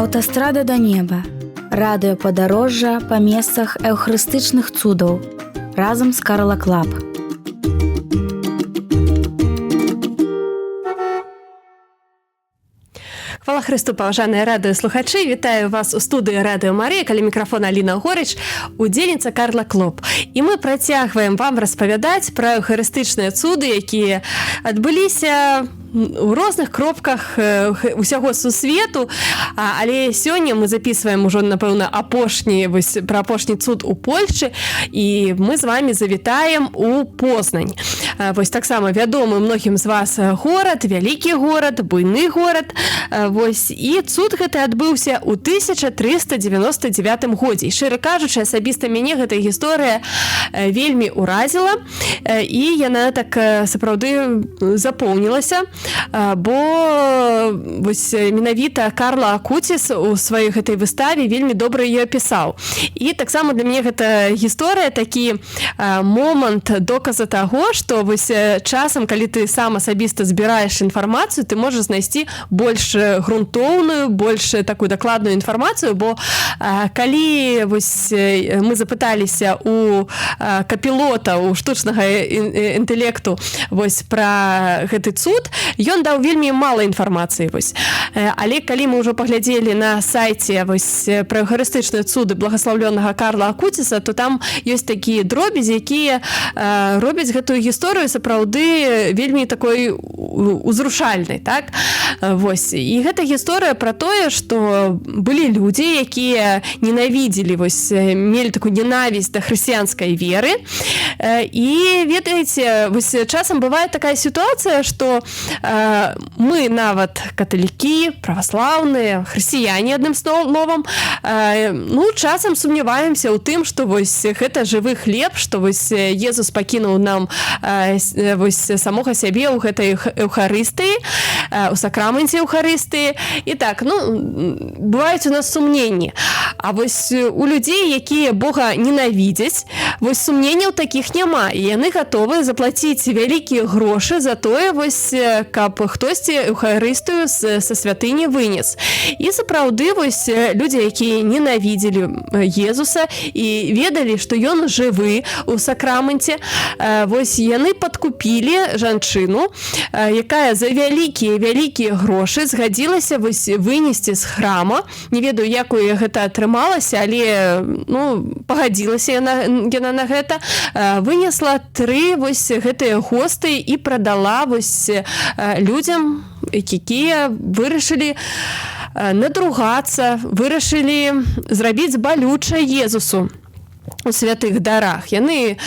Аўтастрада да неба. Радыёпадарожжа па месцах эўхарыстычных цудаў. Разам з Карла Клап. Хвала Христу, паважаныя радыёслухачы, вітаю вас у студыі Радыё Марыя, каля мікрафона Аліна Горыч, удзельніца Карла Клоп. І мы працягваем вам распавядаць пра эўхарыстычныя цуды, якія адбыліся у розных кропках усяго сусвету, але сёння мы записываем ужо, напэўна, пра апошні цуд у Польшчы, і мы з вами завітаем у Познань. Вось таксама вядомы многім з вас горад, вялікі горад, буйны горад. Вось, і цуд гэты адбыўся ў 1399 годзе. І, шчыра кажучы, асабіста мяне гэтая гісторыя вельмі ўразіла, і яна так сапраўды запомнілася, бо вось менавіта Карла Акуціс у сваёй гэтай выставе вельмі добра яе апісаў. І таксама для мяне гэта гісторыя такі момант доказа таго, што вось часам, калі ты сам асабіста збіраеш інфармацыю, ты можаш знайсці больш грунтоўную, больш такую дакладную інфармацыю, бо калі вось мы запыталіся у капілота, у штучнага інтэлекту вось пра гэты цуд, ён даў вельмі мала інфармацыі. Вось. Але калі мы ўжо паглядзелі на сайце вось пра эўхарыстычныя цуды благаслаўлёнага Карла Акуціса, то там ёсць такія дробязі, якія робяць гэтую гісторыю сапраўды вельмі такой узрушальнай, так? Вось. І гэта гісторыя пра тое, што былі людзі, якія ненавідзелі, вось, мелі такую ненавісць да хрысціянскай веры. І, ведаеце, вось часам бывае такая сітуацыя, што мы нават каталікі, праваслаўныя, хрысціяне, адным словам, часам сумняваемся ў тым, што вось гэта жывы хлеб, што вось Езус пакінуў нам вось самога сябе ў гэтай эўхарыстыі, у сакраменце эўхарыстыі. І так, бываюць у нас сумненні. А вось у людзей, якія Бога ненавідзяць, вось сумненняў такіх няма. І яны гатовы заплаціць вялікія грошы за тое, вось, каб хтосьці эўхарыстыю са святыні вынес. І сапраўды, вось, людзі, якія ненавідзелі Езуса і ведалі, што ён жывы у сакраменце, вось яны падкупілі жанчыну, якая за вялікія грошы згадзілася вось вынесці з храма. Не ведаю, як у яе гэта атрымалася, але пагадзілася яна на гэта. Вынесла 3 вось гэтыя хосты і прадала вось людзям, якія вырашылі надругацца, вырашылі зрабіць балюча Езусу у святых дарах. Яны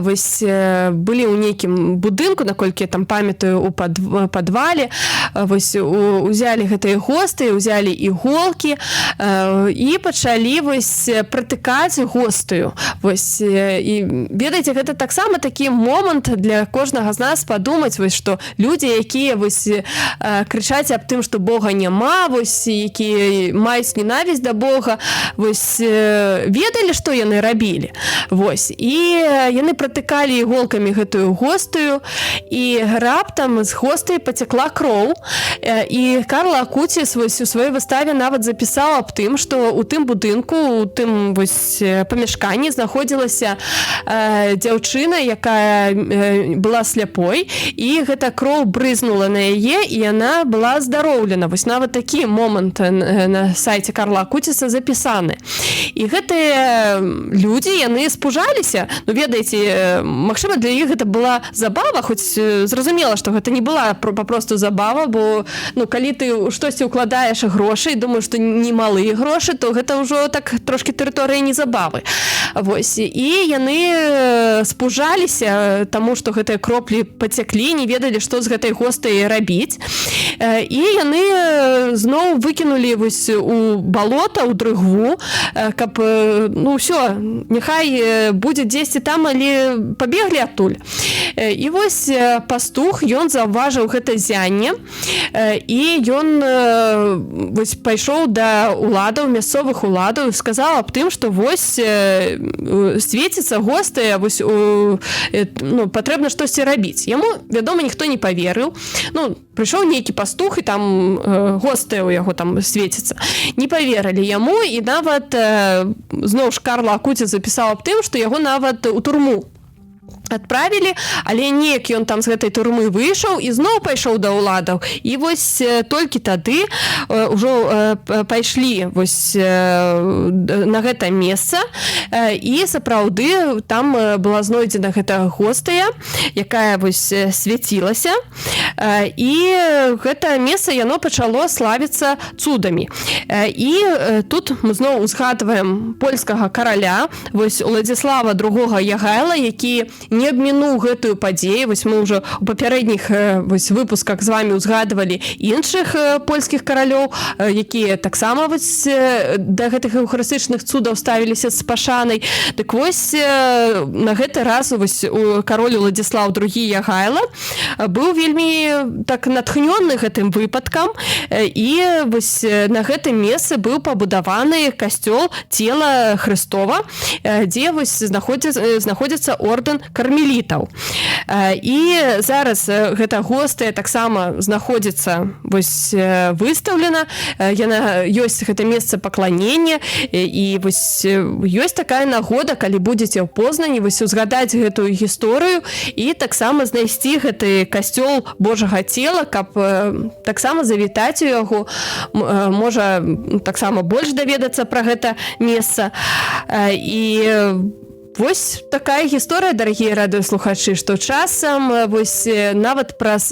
вось былі ў нейкім будынку, наколькі я там памятаю, у падвале, вось узялі гэтыя госты, узялі іголкі і пачалі вось пратыкаць гостаю. Вось, і ведаеце, гэта таксама такі момант для кожнага з нас падумаць, вось, што людзі, якія вось крычаць аб тым, што Бога няма, вось, якія маюць ненавісць да Бога, вось ведалі, што яны рабілі. Вось. І яны пратыкалі іголкамі гэтую гостаю, і раптам з гостай пацякла кроў. І Карла Акуціс вось у сваёй выставе нават запісаў аб тым, што ў тым будынку, у тым вось памяшканні знаходзілася дзяўчына, якая была сляпой, і гэта кроў брызнула на яе, і яна была здароўлена. Вось нават такі момант на сайце Карла Акуціса запісаны. І гэтыя людзі, яны спужаліся. Ведаеце, магчыма, для іх гэта была забава, хоць зразумела, што гэта не была папросту забава, бо калі ты штосьці ўкладаеш грошы і думаеш, што немалыя грошы, то гэта ўжо так трошкі тэрыторыя незабавы. Вось. І яны спужаліся таму, што гэтыя кроплі пацяклі, не ведалі, што з гэтай гостай рабіць. І яны зноў выкінулі вось у балота, у дрыгву, каб, ўсё, няхай будзе дзесьці там, але пабеглі адтуль. І вось пастух, ён заўважыў гэта зянне, і ён вось пайшоў да уладаў, мясцовых уладаў, сказаў аб тым, што вось свеціцца гостая, вось патрэбна штосьці рабіць. Яму, вядома, ніхто не паверыў. Прыйшоў нейкі пастух, і там гостая ў яго там свеціцца. Не паверылі яму, і нават зноў ж Карл Акуціс запісаў аб тым, што яго нават у турму адправілі, але неяк ён там з гэтай турмы выйшаў і зноў пайшоў да ўладаў. І вось толькі тады ўжо пайшлі вось на гэта месца, і сапраўды там была знойдзена гэта гостая, якая вось свяцілася, і гэта месца яно пачало славіцца цудамі. І тут мы зноў узгадваем польскага караля, вось Уладзіслава II Ягайла, які не абмінуў гэтую падзею. Вось мы ўжо ў папярэдніх вось выпусках з вами ўзгадвалі іншых польскіх каралёў, якія таксама вось да гэтых эўхарыстычных цудаў ставіліся з пашанай. Дык вось на гэты раз вось кароль Уладзіслаў II Ягайла быў вельмі так натхнёны гэтым выпадкам, і вось на гэтым месцы быў пабудаваны касцёл цела Хрыстова, дзе вось знаходзіцца ордэн кармелітаў. І зараз гэта гостая таксама знаходзіцца вось выстаўлена, яна ёсць гэта месца пакланення, і вось ёсць такая нагода, калі будзеце ў Познані, вось узгадаць гэтую гісторыю і таксама знайсці гэты касцёл Божага цела, каб таксама завітаць у яго, можа таксама больш даведацца пра гэта месца. І вось такая гісторыя, дарагія радыёслухачы, што часам вось нават праз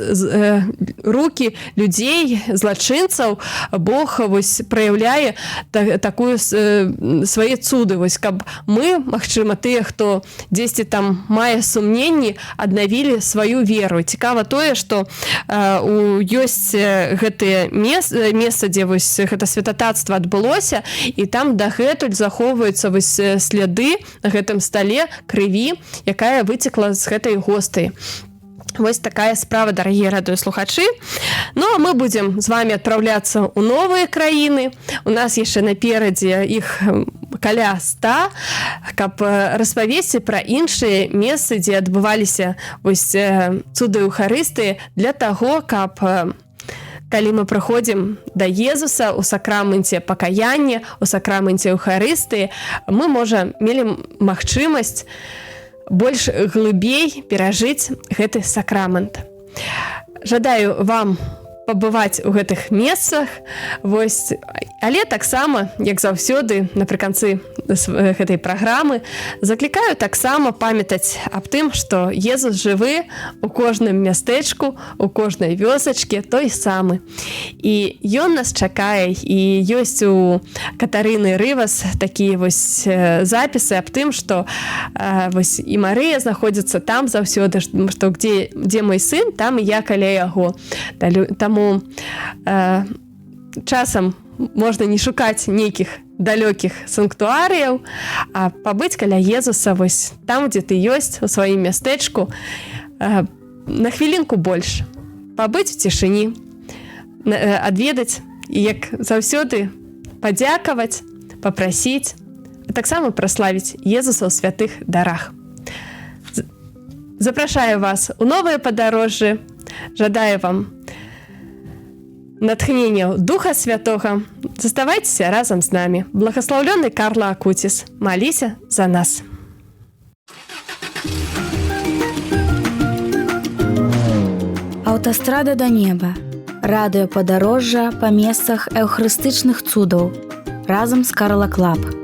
рукі людзей, злачынцаў, Бог вось праяўляе такую свае цуды, вось каб мы, магчыма, тыя, хто дзесьці там мае сумненні, аднавілі сваю веру. Цікава тое, што ёсць гэтыя месца, дзе вось гэта святататства адбылося, і там дагэтуль захоўваюцца вось сляды на гэтым стале крыві, якая выцекла з гэтай гостай. Вось такая справа, дарагія радыёслухачы. Ну, а мы будзем з вами адпраўляцца ў новыя краіны. У нас яшчэ наперадзе іх каля 100, каб распавесці пра іншыя месцы, дзе адбываліся вось цуды эўхарыстыі, для таго, каб калі мы прыходзім да Езуса ў сакраменце пакаяння, у сакраменце эўхарыстыі, мы, можа, мелі магчымасць больш глыбей перажыць гэты сакрамент. Жадаю вам пабываць у гэтых месцах, вось, але таксама, як заўсёды, напрыканцы гэтай праграмы, заклікаю таксама памятаць аб тым, што Езус жывы у кожным мястэчку, у кожнай вёсачке той самы. І ён нас чакае, і ёсць у Катарыны Рывас такія вось запісы аб тым, што вось і Марыя знаходзіцца там заўсёды, што дзе мой сын, там і я каля яго. Таму часам можна не шукаць нейкіх далёкіх санктуарыяў, а пабыць каля Езуса вось там, дзе ты ёсць, у сваім мястэчку, на хвілінку больш. Пабыць у цішыні, адведаць і, як заўсёды, падзякаваць, папрасіць, а таксама праславіць Езуса ў святых дарах. Запрашаю вас у новыя падарожжы. Жадаю вам натхнення Духа Святого. Заставайцеся разам з намі. Благословлений Карл Акуціс. Маліся за нас. Аўтастрада да неба. Радыёпадарожжа па месцах эўхарыстычных цудаў. Разам з Карла Клаб.